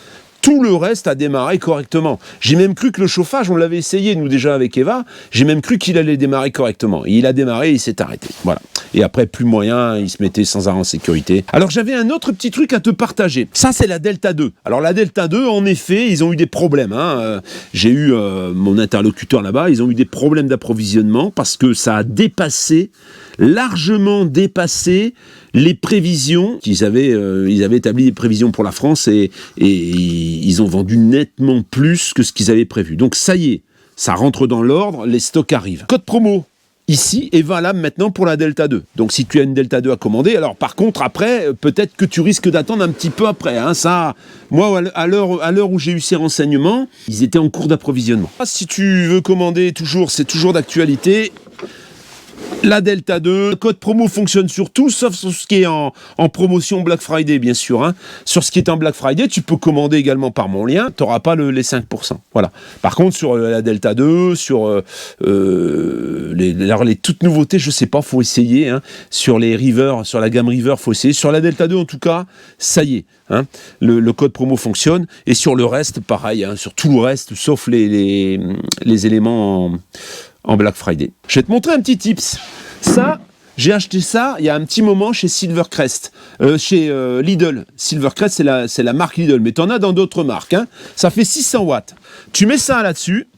S2: Tout le reste a démarré correctement. J'ai même cru que le chauffage, on l'avait essayé, nous, déjà avec Eva, j'ai même cru qu'il allait démarrer correctement. Et il a démarré et il s'est arrêté. Voilà. Et après, plus moyen, il se mettait sans arrêt en sécurité. Alors, j'avais un autre petit truc à te partager. Ça, c'est la Delta 2. Alors, la Delta 2, en effet, ils ont eu des problèmes. Hein. J'ai eu mon interlocuteur là-bas, ils ont eu des problèmes d'approvisionnement parce que ça a largement dépassé les prévisions qu'ils avaient. Ils avaient établi des prévisions pour la France et ils ont vendu nettement plus que ce qu'ils avaient prévu. Donc ça y est, ça rentre dans l'ordre, les stocks arrivent. Code promo ici est valable maintenant pour la Delta 2. Donc si tu as une Delta 2 à commander, alors par contre après, peut-être que tu risques d'attendre un petit peu après. Hein, ça, moi à l'heure où j'ai eu ces renseignements, ils étaient en cours d'approvisionnement. Si tu veux commander toujours, c'est toujours d'actualité. La Delta 2, le code promo fonctionne sur tout, sauf sur ce qui est en promotion Black Friday, bien sûr. Hein. Sur ce qui est en Black Friday, tu peux commander également par mon lien, tu n'auras pas les 5%. Voilà. Par contre, sur la Delta 2, sur les toutes nouveautés, je ne sais pas, il faut essayer. Hein. Sur les River, sur la gamme River, il faut essayer. Sur la Delta 2, en tout cas, ça y est. Hein. Le code promo fonctionne. Et sur le reste, pareil, hein, sur tout le reste, sauf les éléments en Black Friday. Je vais te montrer un petit tips. Ça, j'ai acheté ça il y a un petit moment chez Silvercrest, chez Lidl. Silvercrest, c'est la marque Lidl, mais tu en as dans d'autres marques. Hein. Ça fait 600 watts. Tu mets ça là-dessus.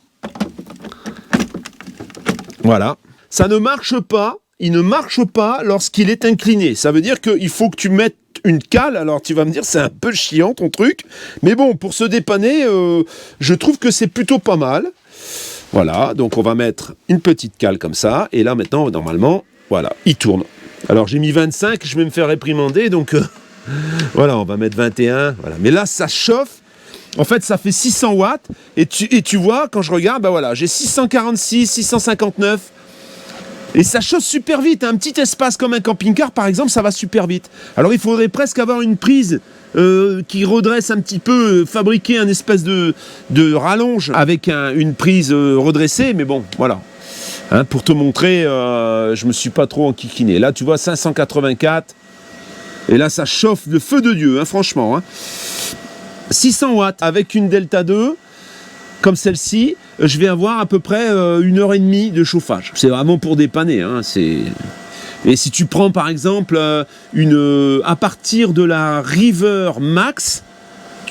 S2: Voilà. Ça ne marche pas. Il ne marche pas lorsqu'il est incliné. Ça veut dire qu'il faut que tu mettes une cale. Alors tu vas me dire, c'est un peu chiant ton truc. Mais bon, pour se dépanner, je trouve que c'est plutôt pas mal. Voilà, donc on va mettre une petite cale comme ça, et là maintenant, normalement, voilà, il tourne. Alors j'ai mis 25, je vais me faire réprimander, donc voilà, on va mettre 21, voilà. Mais là, ça chauffe, en fait, ça fait 600 watts, et tu vois, quand je regarde, bah voilà, j'ai 646, 659, et ça chauffe super vite. Un petit espace comme un camping-car, par exemple, ça va super vite. Alors il faudrait presque avoir une prise qui redresse un petit peu, fabriquer un espèce de rallonge avec une prise redressée, mais bon, voilà. Hein, pour te montrer, je me suis pas trop enquiquiné. Là, tu vois, 584, et là, ça chauffe de feu de Dieu, hein, franchement. Hein. 600 watts avec une Delta 2, comme celle-ci, je vais avoir à peu près 1h30 de chauffage. C'est vraiment pour dépanner, hein, Et si tu prends par exemple à partir de la River Max,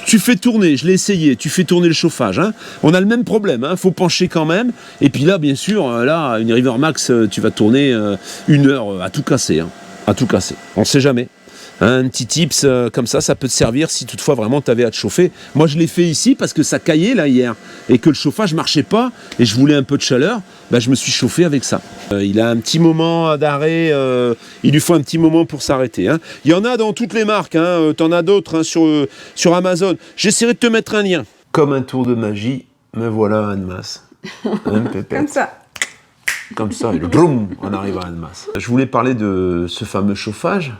S2: tu fais tourner, je l'ai essayé, tu fais tourner le chauffage. Hein. On a le même problème, il faut pencher quand même. Et puis là, bien sûr, là, une River Max, tu vas tourner 1 heure à tout casser. Hein, à tout casser, on ne sait jamais. Un petit tips comme ça peut te servir si toutefois vraiment tu avais à te chauffer. Moi je l'ai fait ici parce que ça caillait là hier et que le chauffage marchait pas et je voulais un peu de chaleur, bah, je me suis chauffé avec ça. Il a un petit moment d'arrêt, il lui faut un petit moment pour s'arrêter. Hein. Il y en a dans toutes les marques, hein, t'en as d'autres hein, sur Amazon. J'essaierai de te mettre un lien. Comme un tour de magie, me voilà à Annemasse.
S3: Comme ça.
S2: Comme ça, et le boum, on arrive à Annemasse. Je voulais parler de ce fameux chauffage.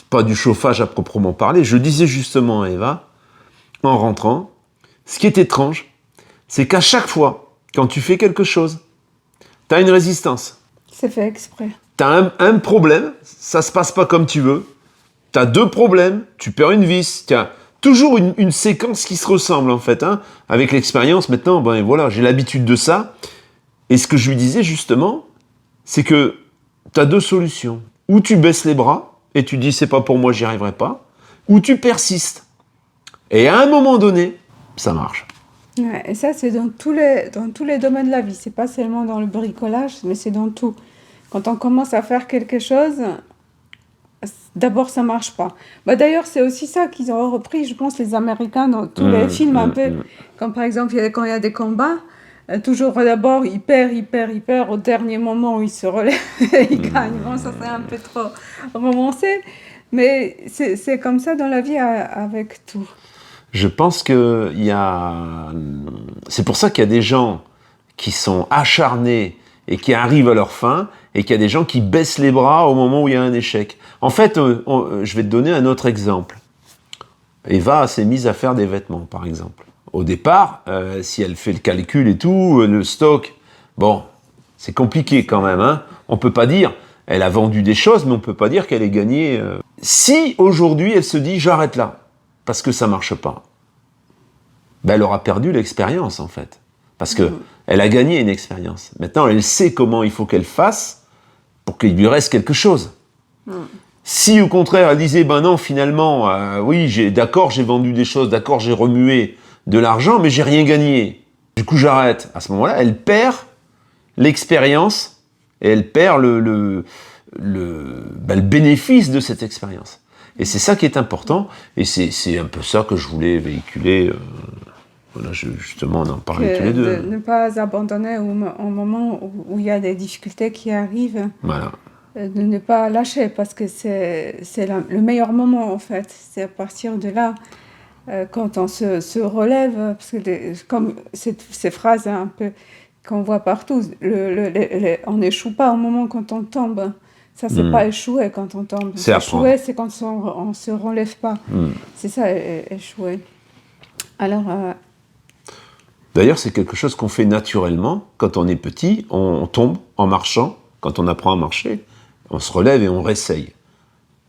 S2: Pas du chauffage à proprement parler. Je disais justement à Eva, en rentrant, ce qui est étrange, c'est qu'à chaque fois, quand tu fais quelque chose, tu as une résistance.
S3: C'est fait exprès.
S2: Tu as un problème, ça se passe pas comme tu veux. Tu as 2 problèmes, tu perds une vis. Tu as toujours une séquence qui se ressemble en fait. Hein. Avec l'expérience, maintenant, ben voilà, j'ai l'habitude de ça. Et ce que je lui disais justement, c'est que tu as 2 solutions. Ou tu baisses les bras, et tu dis c'est pas pour moi, j'y arriverai pas, ou tu persistes. Et à un moment donné, ça marche.
S3: Ouais, et ça, c'est dans tous les domaines de la vie. C'est pas seulement dans le bricolage, mais c'est dans tout. Quand on commence à faire quelque chose, d'abord, ça marche pas. Bah, d'ailleurs, c'est aussi ça qu'ils ont repris, je pense, les Américains dans tous les films, un peu. Comme par exemple, quand il y a des combats, toujours d'abord, il perd, au dernier moment où il se relève et il gagne. Bon, ça c'est un peu trop romancé, mais c'est comme ça dans la vie avec tout.
S2: Je pense que c'est pour ça qu'il y a des gens qui sont acharnés et qui arrivent à leur fin, et qu'il y a des gens qui baissent les bras au moment où il y a un échec. En fait, je vais te donner un autre exemple. Eva s'est mise à faire des vêtements, par exemple. Au départ, si elle fait le calcul et tout, le stock, bon, c'est compliqué quand même. Hein. On peut pas dire, elle a vendu des choses, mais on peut pas dire qu'elle ait gagné. Si aujourd'hui elle se dit j'arrête là, parce que ça marche pas, ben, elle aura perdu l'expérience en fait, parce que elle a gagné une expérience. Maintenant, elle sait comment il faut qu'elle fasse pour qu'il lui reste quelque chose. Si au contraire elle disait ben non finalement, oui d'accord j'ai vendu des choses, d'accord j'ai remué de l'argent, mais j'ai rien gagné. Du coup, j'arrête. À ce moment-là, elle perd l'expérience et elle perd le bénéfice de cette expérience. Et c'est ça qui est important. Et c'est un peu ça que je voulais véhiculer Voilà, justement, on en parlait tous les deux.
S3: De ne pas abandonner au moment où il y a des difficultés qui arrivent.
S2: Voilà.
S3: De ne pas lâcher, parce que c'est le meilleur moment, en fait. C'est à partir de là, quand on se relève, parce que comme ces phrases un peu qu'on voit partout, on n'échoue pas au moment quand on tombe. Ça, c'est pas échouer quand on tombe.
S2: C'est apprendre.
S3: Échouer, c'est quand on se relève pas. C'est ça, échouer. Alors...
S2: D'ailleurs, c'est quelque chose qu'on fait naturellement. Quand on est petit, on tombe en marchant. Quand on apprend à marcher, on se relève et on réessaye.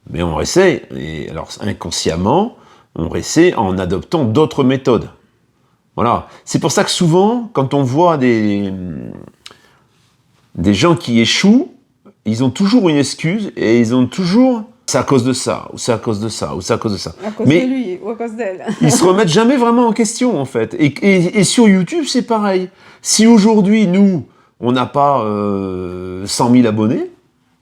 S2: Mais on réessaye, et alors inconsciemment, on réessaye en adoptant d'autres méthodes. Voilà. C'est pour ça que souvent, quand on voit des gens qui échouent, ils ont toujours une excuse et ils ont toujours c'est à cause de ça, ou c'est à cause de ça, ou c'est à cause de ça.
S3: À cause de lui, ou à cause d'elle.
S2: Ils se remettent jamais vraiment en question, en fait. Et sur YouTube, c'est pareil. Si aujourd'hui, nous, on n'a pas 100 000 abonnés,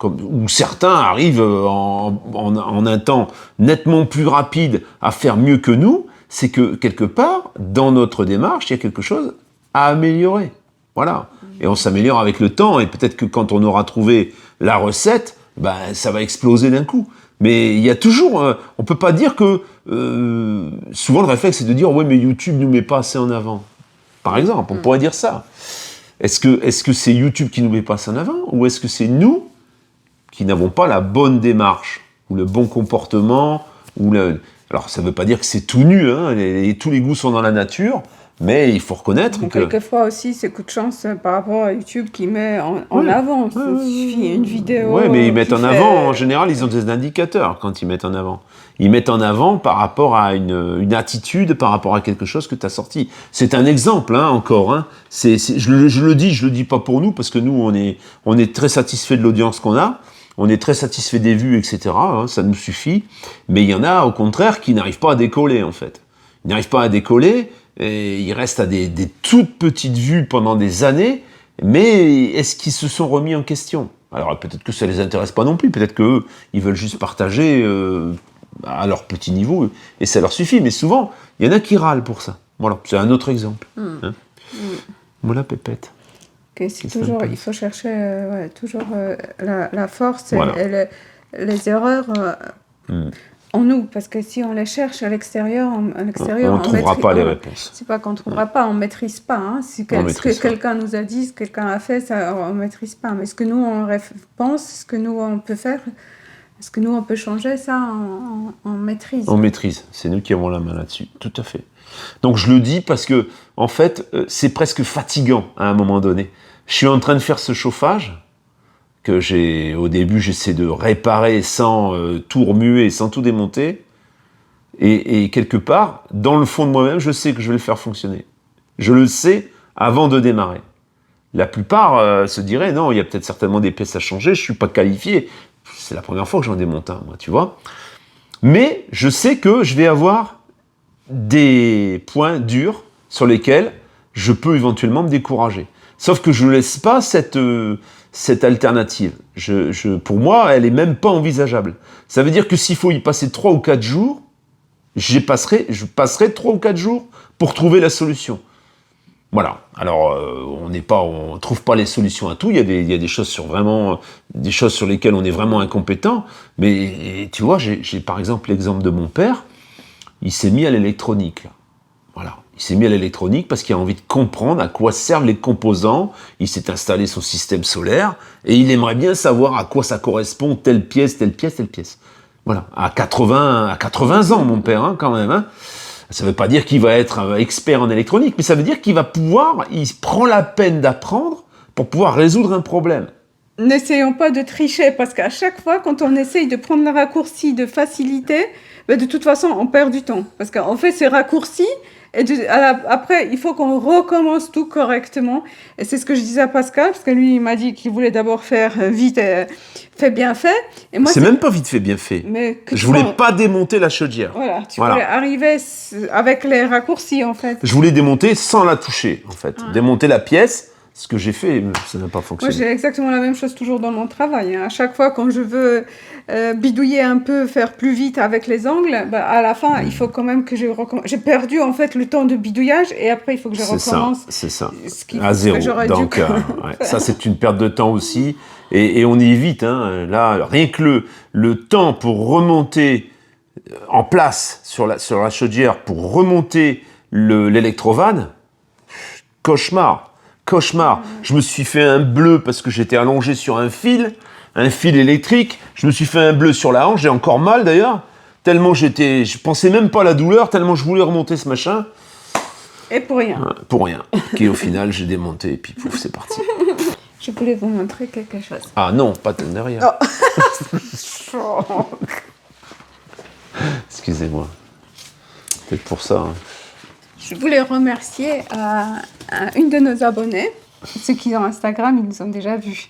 S2: ou certains arrivent en un temps nettement plus rapide à faire mieux que nous, c'est que, quelque part, dans notre démarche, il y a quelque chose à améliorer. Voilà. Et on s'améliore avec le temps, et peut-être que quand on aura trouvé la recette, ben, ça va exploser d'un coup. Mais il y a toujours... on peut pas dire que... souvent, le réflexe, c'est de dire « Ouais, mais YouTube nous met pas assez en avant. » Par exemple, on pourrait dire ça. Est-ce que c'est YouTube qui nous met pas assez en avant, ou est-ce que c'est nous qui n'avons pas la bonne démarche, ou le bon comportement, Alors, ça veut pas dire que c'est tout nu, hein, tous les goûts sont dans la nature, mais il faut reconnaître que...
S3: Quelquefois aussi, c'est coup de chance par rapport à YouTube qui met en avant. Il suffit une vidéo...
S2: Oui, mais ils mettent en avant, en général, ils ont des indicateurs quand ils mettent en avant. Ils mettent en avant par rapport à une attitude, par rapport à quelque chose que tu as sorti. C'est un exemple, hein, encore. Hein. Je le dis pas pour nous, parce que nous, on est très satisfait de l'audience qu'on a. On est très satisfait des vues, etc. Hein, ça nous suffit. Mais il y en a, au contraire, qui n'arrivent pas à décoller, en fait. Ils n'arrivent pas à décoller, et ils restent à des toutes petites vues pendant des années, mais est-ce qu'ils se sont remis en question? Alors peut-être que ça les intéresse pas non plus, peut-être qu'eux, ils veulent juste partager à leur petit niveau, et ça leur suffit. Mais souvent, il y en a qui râlent pour ça. Voilà, c'est un autre exemple. Hein. Voilà, Pépette.
S3: Okay, il faut chercher toujours la force et les erreurs en nous, parce que si on les cherche à l'extérieur, on
S2: ne trouvera pas les réponses.
S3: C'est pas qu'on ne trouvera pas, on ne maîtrise pas. Hein. Ce que quelqu'un nous a dit, ce que quelqu'un a fait, ça, on ne maîtrise pas. Mais ce que nous, on pense, ce que nous, on peut faire, ce que nous, on peut changer, ça, on maîtrise.
S2: On maîtrise, c'est nous qui avons la main là-dessus, tout à fait. Donc je le dis parce que, en fait, c'est presque fatigant à un moment donné. Je suis en train de faire ce chauffage que au début, j'essaie de réparer sans tout remuer, sans tout démonter. Et quelque part, dans le fond de moi-même, je sais que je vais le faire fonctionner. Je le sais avant de démarrer. La plupart se diraient, non, il y a peut-être certainement des pièces à changer, je ne suis pas qualifié. C'est la première fois que j'en démonte un, moi, tu vois. Mais je sais que je vais avoir des points durs sur lesquels je peux éventuellement me décourager. Sauf que je ne laisse pas cette alternative. Pour moi, elle n'est même pas envisageable. Ça veut dire que s'il faut y passer 3 ou 4 jours, je passerai 3 ou 4 jours pour trouver la solution. Voilà. Alors, on trouve pas les solutions à tout. Il y a des choses des choses sur lesquelles on est vraiment incompétent. Mais tu vois, j'ai par exemple l'exemple de mon père. Il s'est mis à l'électronique, là. Voilà. Il s'est mis à l'électronique parce qu'il a envie de comprendre à quoi servent les composants. Il s'est installé son système solaire et il aimerait bien savoir à quoi ça correspond, telle pièce, telle pièce, telle pièce. Voilà. À 80 ans, mon père, hein, quand même. Hein. Ça ne veut pas dire qu'il va être expert en électronique, mais ça veut dire qu'il prend la peine d'apprendre pour pouvoir résoudre un problème.
S3: N'essayons pas de tricher, parce qu'à chaque fois, quand on essaye de prendre le raccourci de facilité, ben de toute façon, on perd du temps. Parce qu'on fait ces raccourcis, et après, il faut qu'on recommence tout correctement. Et c'est ce que je disais à Pascal, parce que lui, il m'a dit qu'il voulait d'abord faire vite et fait bien fait. Et moi,
S2: c'est même pas vite fait bien fait. Je voulais pas démonter la chaudière.
S3: Voilà, tu voulais arriver avec les raccourcis, en fait.
S2: Je voulais démonter sans la toucher, en fait. Démonter la pièce ce que j'ai fait, ça n'a pas
S3: Moi,
S2: fonctionné.
S3: j'ai exactement la même chose toujours dans mon travail, hein. À chaque fois, quand je veux bidouiller un peu, faire plus vite avec les angles, bah, à la fin, il faut quand même que je recommence. J'ai perdu en fait le temps de bidouillage et après, il faut que je recommence.
S2: C'est ça,
S3: Ce
S2: à zéro.
S3: que j'aurais
S2: Donc,
S3: dû
S2: ouais, ça, c'est une perte de temps aussi. Et on y évite. Hein. Là, rien que le temps pour remonter en place sur la chaudière, pour remonter l'électrovanne, cauchemar. Je me suis fait un bleu parce que j'étais allongé sur un fil électrique. Je me suis fait un bleu sur la hanche, j'ai encore mal d'ailleurs. Tellement je pensais même pas à la douleur, tellement je voulais remonter ce machin.
S3: Et pour rien.
S2: Pour rien. Qui au final, j'ai démonté et puis pouf, c'est parti.
S3: Je voulais vous montrer quelque chose.
S2: Ah non, pas derrière.
S3: Oh.
S2: Excusez-moi. Peut-être pour ça. Hein.
S3: Je voulais remercier une de nos abonnés, ceux qui ont Instagram, ils nous ont déjà vus,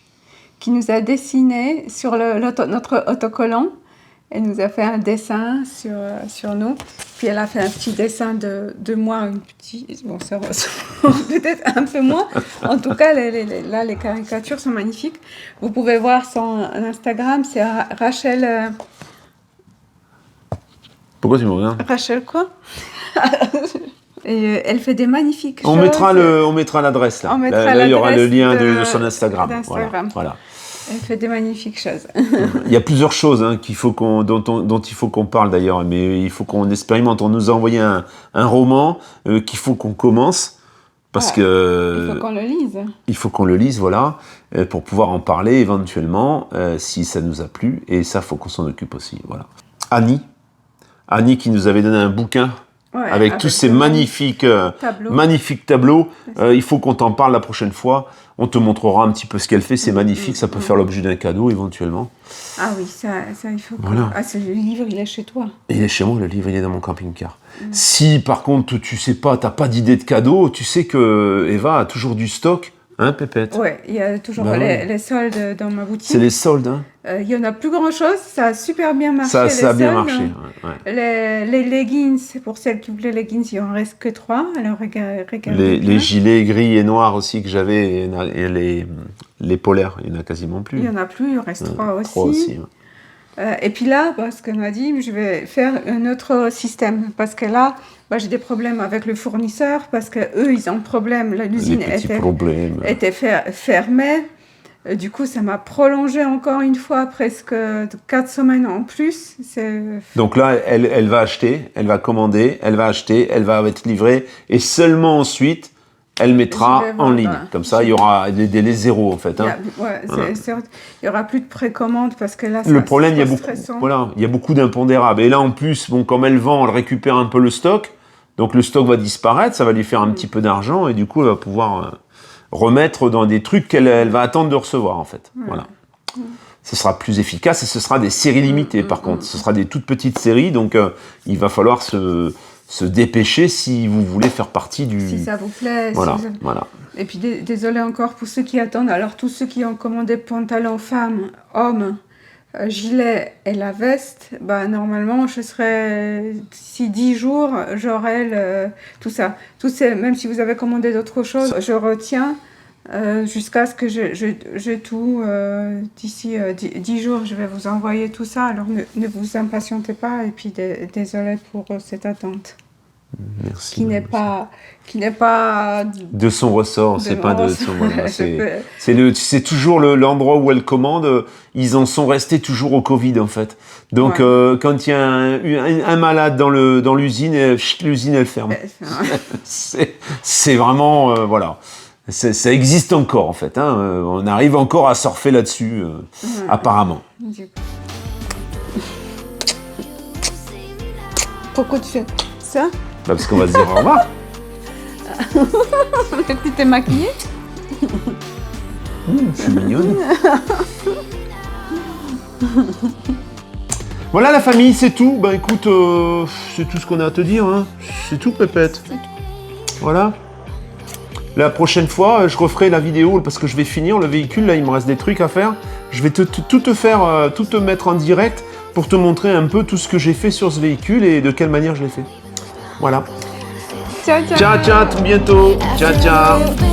S3: qui nous a dessiné sur notre autocollant. Elle nous a fait un dessin sur nous. Puis elle a fait un petit dessin de moi, bon, ça ressemble peut-être un peu moins. En tout cas, là, les caricatures sont magnifiques. Vous pouvez voir son Instagram, c'est Rachel...
S2: Pourquoi tu me regardes?
S3: Rachel quoi? Et elle fait des magnifiques choses.
S2: On mettra l'adresse là. Là, il y aura le lien de son Instagram. Voilà.
S3: Elle fait des magnifiques choses.
S2: Il y a plusieurs choses hein, dont il faut qu'on parle d'ailleurs, mais il faut qu'on expérimente. On nous a envoyé un roman qu'il faut qu'on commence parce que
S3: il faut qu'on le lise.
S2: Il faut qu'on le lise, voilà, pour pouvoir en parler éventuellement si ça nous a plu. Et ça, faut qu'on s'en occupe aussi. Voilà. Annie qui nous avait donné un bouquin. Ouais, avec tous ces magnifiques tableaux. Il faut qu'on t'en parle la prochaine fois. On te montrera un petit peu ce qu'elle fait. C'est magnifique. Ça peut faire l'objet d'un cadeau éventuellement.
S3: Ah oui, ça il faut.
S2: Voilà.
S3: Ah, le livre, il est chez toi.
S2: Il est chez moi, le livre, il est dans mon camping-car. Si par contre, tu sais pas, t'as pas d'idée de cadeau, tu sais que Eva a toujours du stock. Hein, Pépette?
S3: Ouais, il y a toujours les soldes dans ma boutique.
S2: C'est les soldes, hein?
S3: Il y en a plus grand-chose, ça a super bien marché.
S2: Ça a bien marché, ouais.
S3: Les leggings, pour celles qui voulaient les leggings, il en reste que 3, alors regardez
S2: les gilets gris et noirs aussi que j'avais, et les polaires, il n'y en a quasiment plus.
S3: Il n'y en a plus, il en reste 3 aussi.
S2: 3 aussi, ouais.
S3: Et puis là, ce qu'on m'a dit, je vais faire un autre système, parce que là, j'ai des problèmes avec le fournisseur, parce qu'eux, ils ont problème, l'usine était fermée. Du coup, ça m'a prolongé encore une fois, presque 4 semaines en plus.
S2: Donc là, elle va acheter, elle va commander, elle va acheter, elle va être livrée, et seulement ensuite, elle mettra en ligne. Comme ça, il y aura des délais zéro, en fait. Hein.
S3: Il n'y aura plus de précommande, parce que là,
S2: le problème, il y a beaucoup d'impondérables. Et là, en plus, comme elle vend, elle récupère un peu le stock. Donc le stock va disparaître, ça va lui faire un petit peu d'argent, et du coup, elle va pouvoir remettre dans des trucs qu'elle va attendre de recevoir, en fait. Voilà. Ce sera plus efficace, et ce sera des séries limitées, par contre. Ce sera des toutes petites séries, donc il va falloir se dépêcher si vous voulez faire partie du...
S3: Si ça vous plaît.
S2: Voilà,
S3: si vous...
S2: voilà.
S3: Et puis, désolé encore pour ceux qui attendent. Alors, tous ceux qui ont commandé pantalon femme, homme, gilet et la veste, normalement, je serai... D'ici 10 jours, j'aurai tout ça. Même si vous avez commandé d'autres choses, je retiens jusqu'à ce que j'ai tout. D'ici 10 jours, je vais vous envoyer tout ça. Alors, ne vous impatientez pas. Et puis, désolé pour cette attente.
S2: Merci.
S3: Qui n'est pas
S2: de son ressort, c'est pas de son voilà, c'est toujours l'endroit où elle commande, ils en sont restés toujours au Covid en fait. Donc quand il y a un malade dans l'usine, l'usine elle ferme. C'est vraiment voilà. Ça existe encore en fait, hein. On arrive encore à surfer là-dessus apparemment.
S3: Pourquoi tu fais ça?
S2: Parce qu'on va se dire au revoir.
S3: Tu t'es maquillée?
S2: Je suis mignonne. Voilà la famille, c'est tout. Écoute, c'est tout ce qu'on a à te dire. Hein. C'est tout, Pépette. C'est tout. Voilà. La prochaine fois, je referai la vidéo parce que je vais finir le véhicule. Là, il me reste des trucs à faire. Je vais tout te mettre en direct pour te montrer un peu tout ce que j'ai fait sur ce véhicule et de quelle manière je l'ai fait. Voilà.
S3: Ciao, ciao.
S2: Ciao, ciao, à tout bientôt. Ciao, ciao.